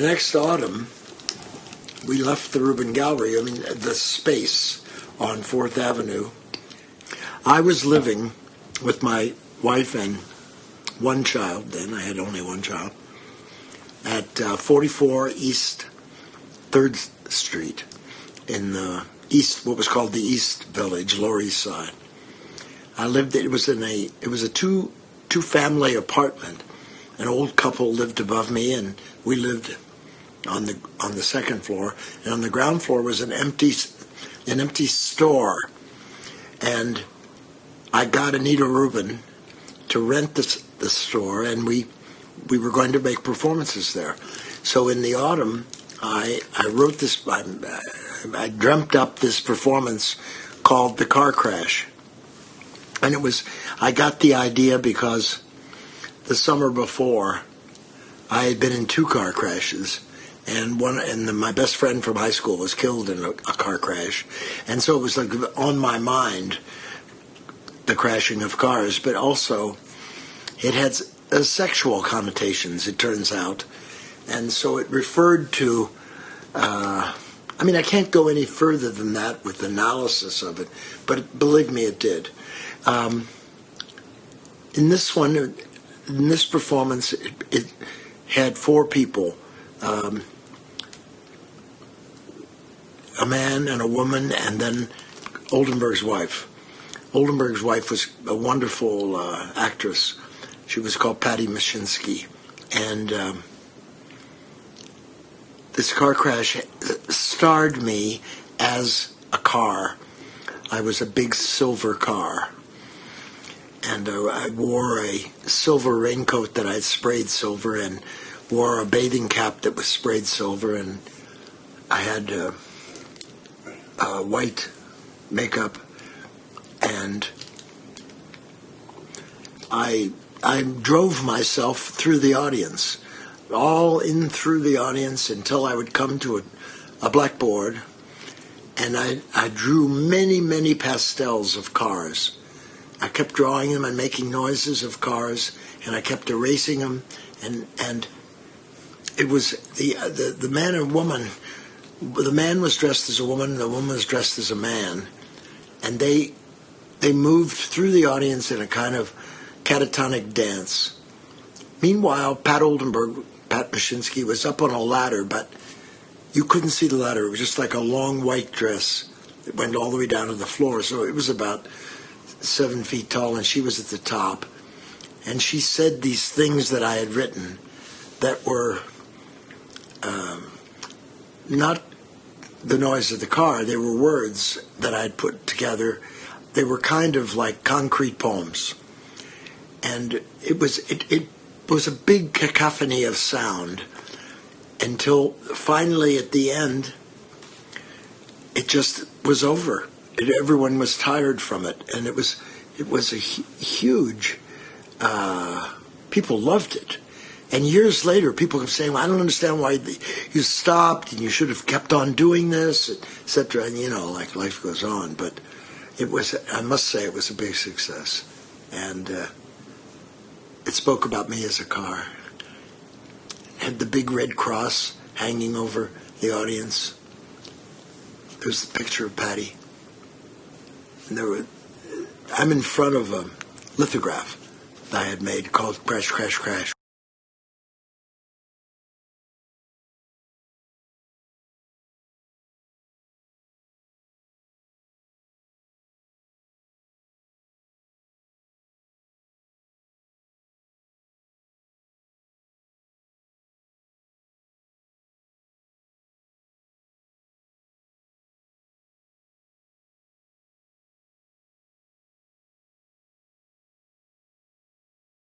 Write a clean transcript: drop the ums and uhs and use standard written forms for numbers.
The next autumn, we left the Reuben Gallery, the space on 4th Avenue. I was living with my wife and one child, then I had only one child, at 44 East 3rd Street in the East, what was called the East Village, Lower East Side. I lived, it was a two-family apartment. An old couple lived above me, and we lived on the second floor. And on the ground floor was an empty store. And I got Anita Reuben to rent the store, and we were going to make performances there. So in the autumn, I wrote this. I dreamt up this performance called "The Car Crash," and I got the idea because the summer before, I had been in 2 car crashes, and my best friend from high school was killed in a car crash, and so it was like on my mind, the crashing of cars, but also it had sexual connotations, it turns out, and so it referred to. I can't go any further than that with analysis of it, but believe me, it did. In this performance, it had 4 people, a man and a woman, and then Oldenburg's wife. Oldenburg's wife was a wonderful actress. She was called Patty Mashinsky. And this car crash starred me as a car. I was a big silver car. And I wore a silver raincoat that I had sprayed silver, and wore a bathing cap that was sprayed silver, and I had white makeup, and I drove myself through the audience, all in through the audience until I would come to a blackboard, and I drew many, many pastels of cars. I kept drawing them and making noises of cars, and I kept erasing them, and it was the man and woman. The man was dressed as a woman, and the woman was dressed as a man, and they moved through the audience in a kind of catatonic dance. Meanwhile, Pat Mashinsky, was up on a ladder, but you couldn't see the ladder. It was just like a long white dress that went all the way down to the floor. So it was about 7 feet tall, and she was at the top. And she said these things that I had written that were not the noise of the car. They were words that I had put together. They were kind of like concrete poems. And it was a big cacophony of sound until finally at the end, it just was over. Everyone was tired from it, and it was a huge. People loved it, and years later, people kept saying, well, "I don't understand why you stopped, and you should have kept on doing this, etc." And like life goes on, but it was. I must say, it was a big success, and it spoke about me as a car. It had the big red cross hanging over the audience. There's the picture of Patty. And I'm in front of a lithograph that I had made called Crash, Crash, Crash.